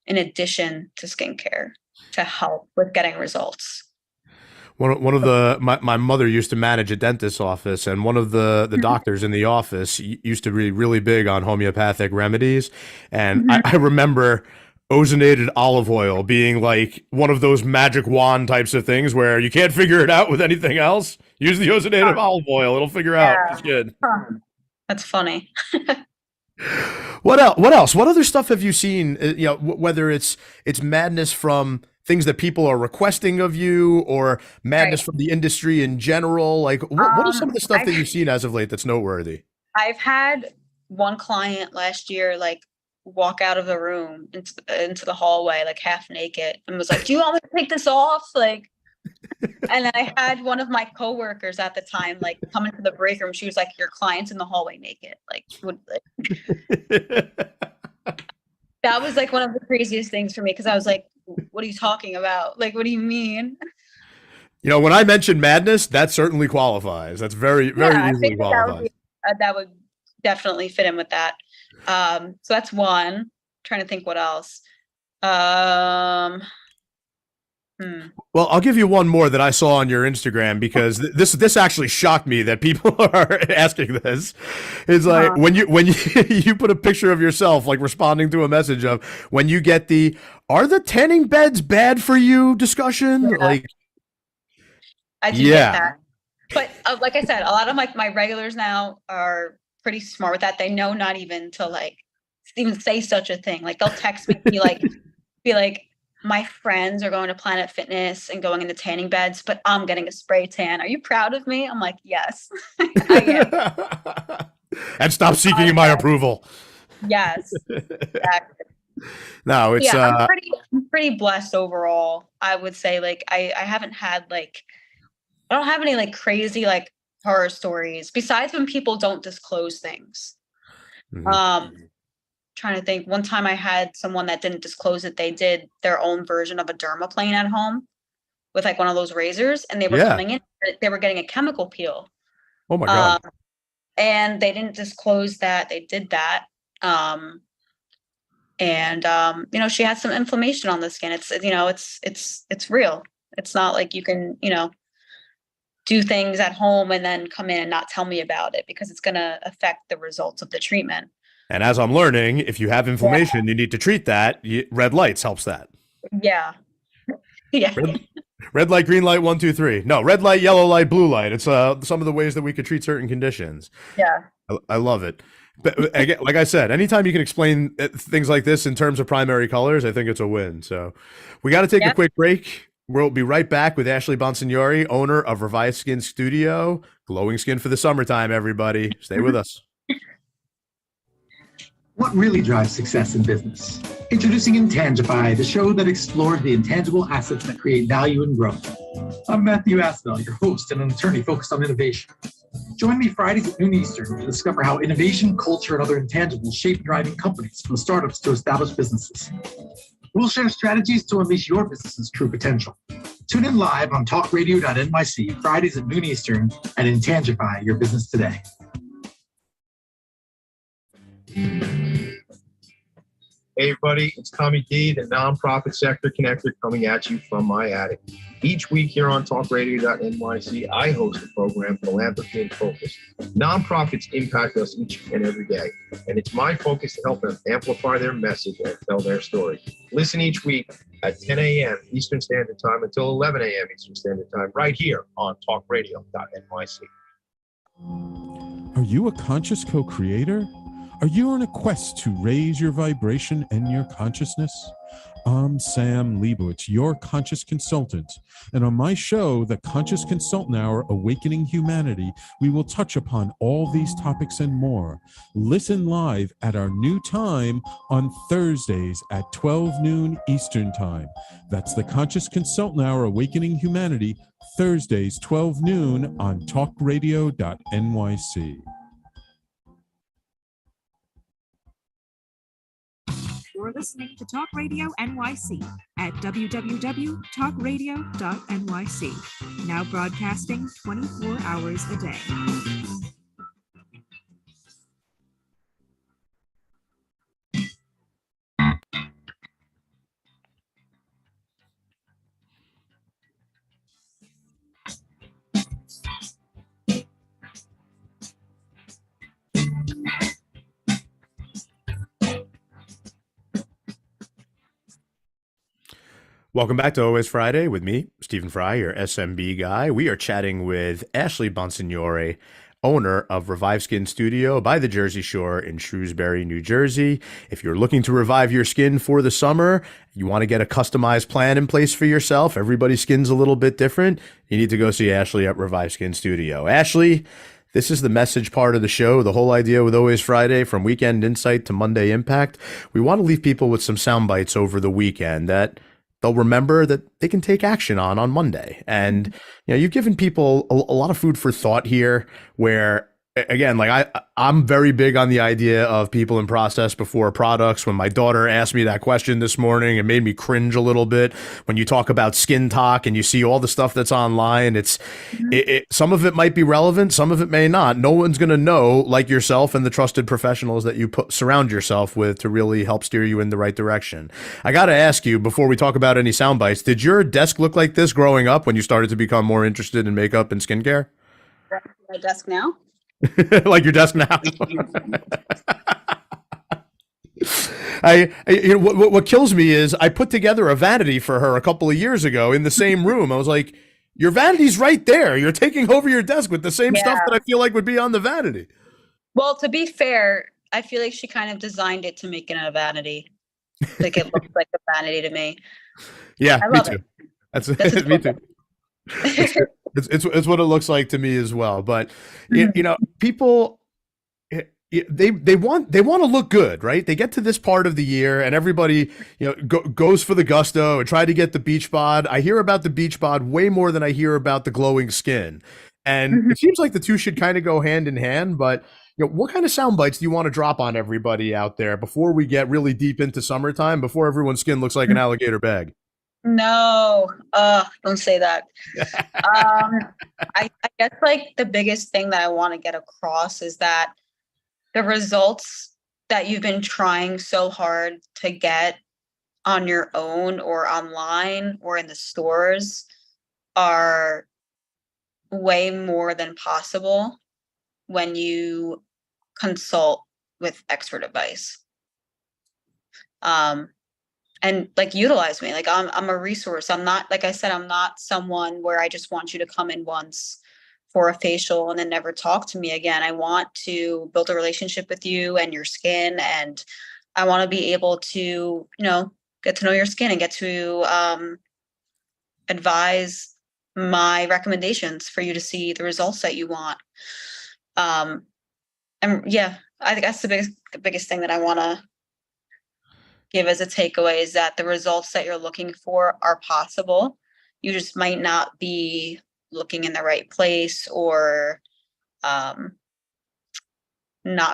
in addition to skincare to help with getting results. One of my mother used to manage a dentist's office, and one of the doctors in the office used to be really big on homeopathic remedies. And I remember ozonated olive oil being like one of those magic wand types of things where you can't figure it out with anything else. Use the ozonated olive oil; it'll figure out. It's good. That's funny. What else? What else? What other stuff have you seen? You know, whether it's madness from things that people are requesting of you, or madness from the industry in general. Like, what are some of the stuff that you've seen as of late that's noteworthy? I've had one client last year, like, walk out of the room into the hallway, like half naked, and was like, "Do you want me to take this off?" Like, and then I had one of my coworkers at the time, like, come into the break room. She was like, "Your client's in the hallway naked." Like, that was like one of the craziest things for me, because I was like, "What are you talking about? Like, what do you mean?" You know, when I mentioned madness, that certainly qualifies. That's very easily qualifies. That would definitely fit in with that. So that's one. Trying to think what else. Well, I'll give you one more that I saw on your Instagram, because this actually shocked me that people are asking this. It's like when you put a picture of yourself, like responding to a message of when you get the "Are the tanning beds bad for you?" discussion. Yeah. Like, I do get that. But like I said, a lot of my regulars now are pretty smart with that. They know not even to like even say such a thing. Like, they'll text me, be like, "My friends are going to Planet Fitness and going into tanning beds, but I'm getting a spray tan. Are you proud of me?" I'm like, "Yes, I am." And stop seeking my approval. Yes, exactly. No, it's I'm pretty blessed overall. I would say, like, I haven't had like, I don't have any like crazy like horror stories besides when people don't disclose things. Trying to think, one time I had someone that didn't disclose that they did their own version of a dermaplane at home with like one of those razors, and they were coming in, they were getting a chemical peel. Oh my God. And they didn't disclose that they did that. You know, she had some inflammation on the skin. It's, you know, it's real. It's not like you can, you know, do things at home and then come in and not tell me about it, because it's going to affect the results of the treatment. And as I'm learning, if you have inflammation, you need to treat that. Red lights helps that. Yeah. Yeah. Red light, green light, 1, 2, 3. No, red light, yellow light, blue light. It's some of the ways that we could treat certain conditions. Yeah. I love it. But again, like I said, anytime you can explain things like this in terms of primary colors, I think it's a win. So we got to take a quick break. We'll be right back with Ashley Bonsignori, owner of Revive Skin Studio. Glowing skin for the summertime, everybody. Stay with us. What really drives success in business? Introducing Intangify, the show that explores the intangible assets that create value and growth. I'm Matthew Aspel, your host and an attorney focused on innovation. Join me Fridays at noon Eastern to discover how innovation, culture, and other intangibles shape thriving companies, from startups to established businesses. We'll share strategies to unleash your business's true potential. Tune in live on talkradio.nyc, Fridays at noon Eastern, and Intangify your business today. Hey, everybody, it's Tommy D, the nonprofit sector connector, coming at you from my attic. Each week here on talkradio.nyc, I host a program, Philanthropy in Focus. Nonprofits impact us each and every day, and it's my focus to help them amplify their message and tell their story. Listen each week at 10 a.m. Eastern Standard Time until 11 a.m. Eastern Standard Time, right here on talkradio.nyc. Are you a conscious co-creator? Are you on a quest to raise your vibration and your consciousness? I'm Sam Leibowitz, your conscious consultant. And on my show, The Conscious Consultant Hour, Awakening Humanity, we will touch upon all these topics and more. Listen live at our new time on Thursdays at 12 noon Eastern Time. That's The Conscious Consultant Hour, Awakening Humanity, Thursdays, 12 noon on talkradio.nyc. You're listening to Talk Radio NYC at www.talkradio.nyc. Now broadcasting 24 hours a day. Welcome back to Always Friday with me, Stephen Fry, your SMB guy. We are chatting with Ashley Bonsignore, owner of Revive Skin Studio by the Jersey Shore in Shrewsbury, New Jersey. If you're looking to revive your skin for the summer, you want to get a customized plan in place for yourself, everybody's skin's a little bit different, you need to go see Ashley at Revive Skin Studio. Ashley, this is the message part of the show, the whole idea with Always Friday, from weekend insight to Monday impact. We want to leave people with some sound bites over the weekend that they'll remember that they can take action on Monday. And, you've given people a lot of food for thought here where, again, like I'm very big on the idea of people in process before products. When my daughter asked me that question this morning, it made me cringe a little bit. When you talk about skin talk and you see all the stuff that's online, some of it might be relevant, some of it may not. No one's going to know, like yourself and the trusted professionals that you surround yourself with to really help steer you in the right direction. I got to ask you, before we talk about any sound bites, did your desk look like this growing up when you started to become more interested in makeup and skincare? My desk now? Like your desk now. What kills me is I put together a vanity for her a couple of years ago in the same room. I was like, your vanity's right there. You're taking over your desk with the same stuff that I feel like would be on the vanity. Well, to be fair, I feel like she kind of designed it to make it a vanity. Like it looks like a vanity to me. Yeah, I love me too. That's me too. It's what it looks like to me as well. But people, they want to look good, right? They get to this part of the year and everybody goes for the gusto and try to get the beach bod. I hear about the beach bod way more than I hear about the glowing skin, and it seems like the two should kind of go hand in hand. But what kind of sound bites do you want to drop on everybody out there before we get really deep into summertime, before everyone's skin looks like an alligator bag? No, don't say that. I guess like the biggest thing that I want to get across is that the results that you've been trying so hard to get on your own or online or in the stores are way more than possible when you consult with expert advice. And like utilize me. Like I'm a resource. I'm not, like I said, I'm not someone where I just want you to come in once for a facial and then never talk to me again. I want to build a relationship with you and your skin, and I want to be able to, get to know your skin and get to advise my recommendations for you to see the results that you want. And yeah, I think that's the biggest thing that I want to give as a takeaway, is that the results that you're looking for are possible. You just might not be looking in the right place or not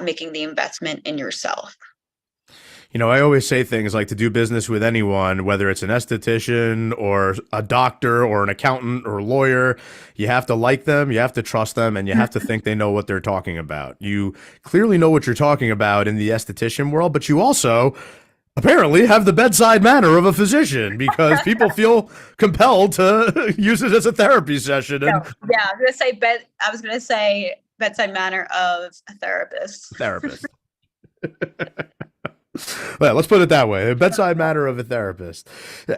making the investment in yourself. I always say things like, to do business with anyone, whether it's an esthetician or a doctor or an accountant or a lawyer, you have to like them, you have to trust them, and you have to think they know what they're talking about. You clearly know what you're talking about in the esthetician world, but you also apparently have the bedside manner of a physician because people feel compelled to use it as a therapy session. And Yeah, I was gonna say bedside manner of a therapist. Therapist. Well, let's put it that way. The bedside manner of a therapist.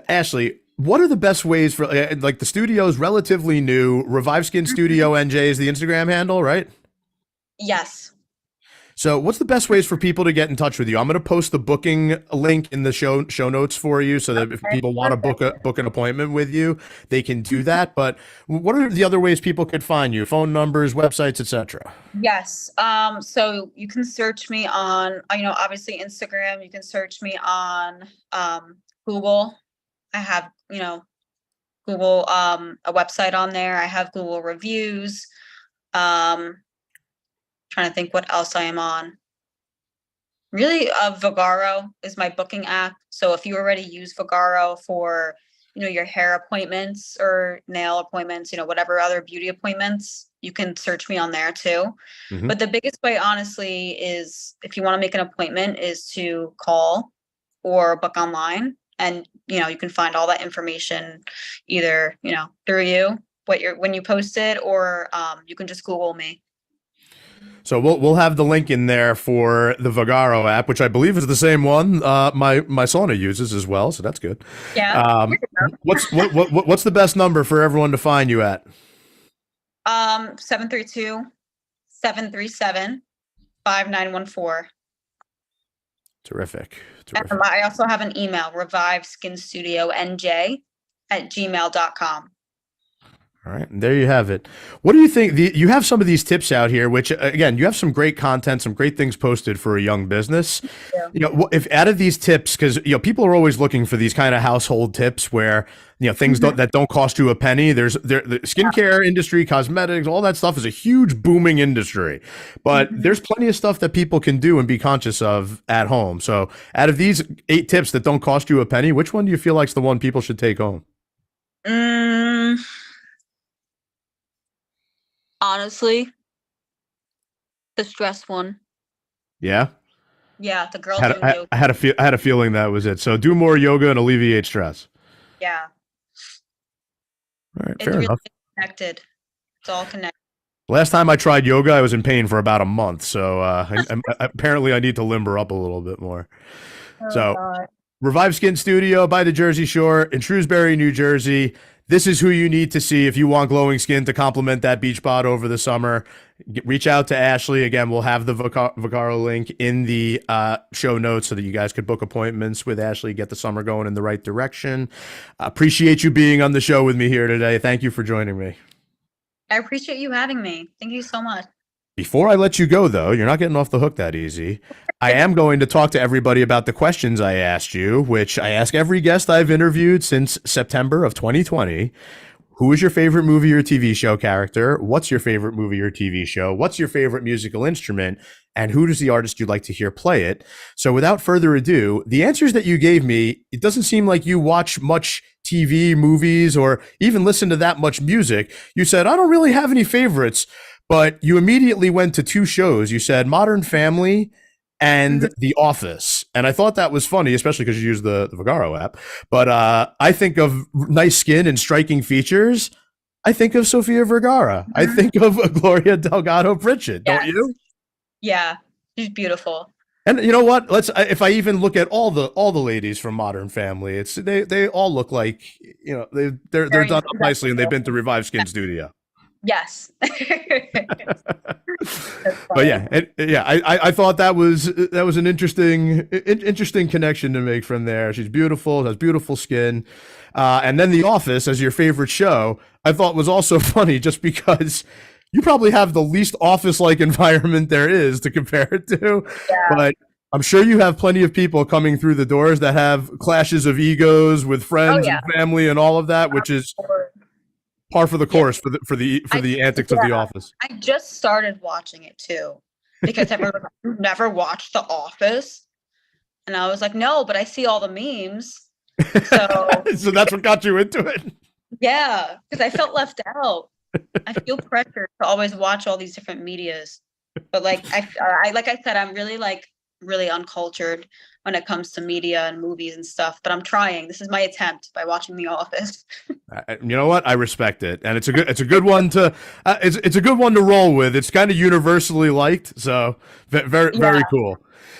Ashley, what are the best ways for like the studio is relatively new. Revive Skin Studio NJ is the Instagram handle, right? Yes. So what's the best ways for people to get in touch with you? I'm going to post the booking link in the show notes for you so that if people want to book an appointment with you, they can do that. But what are the other ways people could find you? Phone numbers, websites, etc. Yes. So you can search me on, obviously Instagram. You can search me on Google. I have, Google, a website on there. I have Google reviews. Trying to think what else I am on. Really, Vagaro is my booking app. So if you already use Vagaro for, your hair appointments or nail appointments, whatever other beauty appointments, you can search me on there too. Mhm. But the biggest way, honestly, is if you want to make an appointment is to call or book online. And, you can find all that information either, through you, when you post it, or you can just Google me. So we'll have the link in there for the Vagaro app, which I believe is the same one my sauna uses as well. So that's good. Yeah. What's the best number for everyone to find you at? 732-737-5914. Terrific. And I also have an email, reviveskinstudio@gmail.com. All right, and there you have it. What do you think? You have some of these tips out here, which again, you have some great content, some great things posted for a young business. Yeah. If out of these tips, because people are always looking for these kind of household tips where things that don't cost you a penny. The skincare industry, cosmetics, all that stuff is a huge booming industry, but there's plenty of stuff that people can do and be conscious of at home. So, out of these 8 tips that don't cost you a penny, which one do you feel like is the one people should take home? Honestly, the stress one. Yeah. Yeah, the girl I had a feeling that was it. So do more yoga and alleviate stress. Yeah. All right, It's fair really enough. connected. It's all connected. Last time I tried yoga, I was in pain for about a month. So apparently I need to limber up a little bit more. So God. Revive Skin Studio by the Jersey Shore in Shrewsbury, New Jersey. This is who you need to see if you want glowing skin to complement that beach bod over the summer. Reach out to Ashley. Again, we'll have the Vagaro link in the show notes so that you guys could book appointments with Ashley, get the summer going in the right direction. Appreciate you being on the show with me here today. Thank you for joining me. I appreciate you having me. Thank you so much. Before I let you go, though, you're not getting off the hook that easy. I am going to talk to everybody about the questions I asked you, which I ask every guest I've interviewed since September of 2020. Who is your favorite movie or TV show character? What's your favorite movie or TV show? What's your favorite musical instrument? And who does the artist you'd like to hear play it? So without further ado, the answers that you gave me, it doesn't seem like you watch much TV, movies, or even listen to that much music. You said, I don't really have any favorites. But you immediately went to 2 shows. You said Modern Family and The Office. And I thought that was funny, especially because you use the Vagaro app. But I think of nice skin and striking features. I think of Sofia Vergara. I think of Gloria Delgado Pritchett. Yes. Don't you? Yeah, she's beautiful. And you know what? If I even look at all the ladies from Modern Family, it's they all look like they're Very done up nicely and they've been acceptable. to Revive Skin Studio. Yes. But I thought that was an interesting connection to make from there. She's beautiful, has beautiful skin, and then The Office as your favorite show, I thought was also funny just because you probably have the least office-like environment there is to compare it to. Yeah. But I'm sure you have plenty of people coming through the doors that have clashes of egos with friends and family and all of that, which is par for the course for the antics of The Office. I just started watching it too because everyone was like, "You've never watched The Office?" And I was like, "No, but I see all the memes." So So that's what got you into it. yeah, because I felt left out. I feel pressure to always watch all these different medias, but like I said, I'm really like really uncultured when it comes to media and movies and stuff, but I'm trying. This is my attempt by watching The Office. You know what? I respect it, and it's a good one to it's a good one to roll with. It's kind of universally liked, so very cool.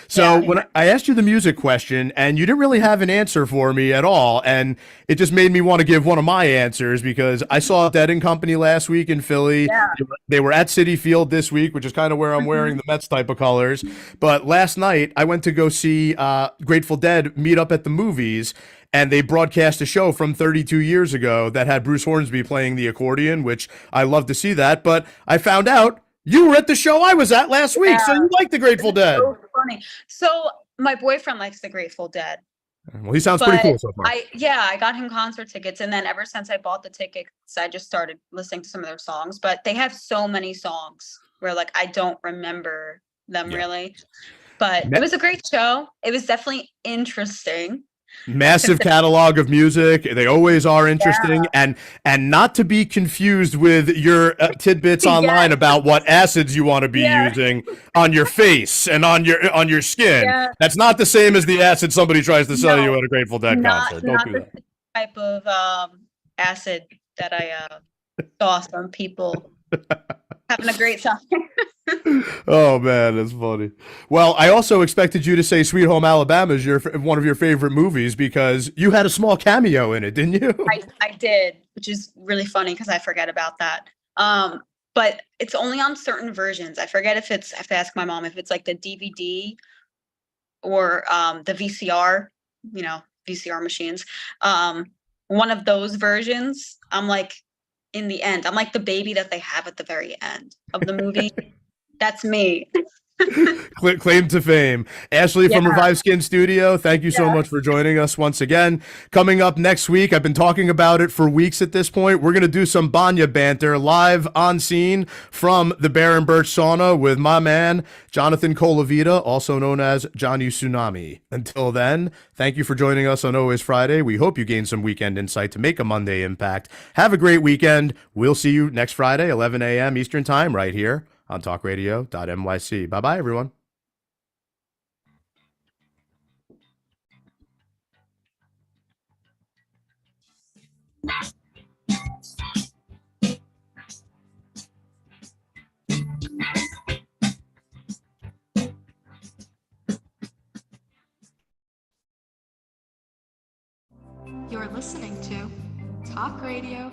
So when I asked you the music question, and you didn't really have an answer for me at all, and it just made me want to give one of my answers because I saw Dead and Company last week in Philly. Yeah. They were at Citi Field this week, which is kind of where I'm wearing the Mets type of colors. But last night I went to go see Grateful Dead meet up at the movies. And they broadcast a show from 32 years ago that had Bruce Hornsby playing the accordion, which I love to see that. But I found out you were at the show I was at last week, so you like the Grateful Dead. So funny. So my boyfriend likes the Grateful Dead. Well, he sounds pretty cool so far. I got him concert tickets, and then ever since I bought the tickets, I just started listening to some of their songs. But they have so many songs where like I don't remember them really. But it was a great show. It was definitely interesting. Massive catalog of music. They always are interesting, and not to be confused with your tidbits online about what acids you want to be using on your face and on your skin. That's not the same as the acid somebody tries to sell you at a Grateful Dead concert. Don't do that. Type of acid that I saw some people having a great time. Oh man, that's funny. Well, I also expected you to say Sweet Home Alabama is one of your favorite movies because you had a small cameo in it, didn't you? I did, which is really funny because I forget about that. But it's only on certain versions. I forget if it's, I have to ask my mom if it's like the DVD or the VCR, VCR machines. One of those versions, I'm like in the end, I'm like the baby that they have at the very end of the movie. That's me. Claim to fame. Ashley from Revive Skin Studio, thank you so much for joining us once again. Coming up next week, I've been talking about it for weeks at this point. We're going to do some Banya banter live on scene from the Bear and Birch Sauna with my man, Jonathan Colavita, also known as Johnny Tsunami. Until then, thank you for joining us on Always Friday. We hope you gain some weekend insight to make a Monday impact. Have a great weekend. We'll see you next Friday, 11 a.m. Eastern Time, right here on talkradio.nyc. Bye-bye, everyone. You're listening to Talk Radio.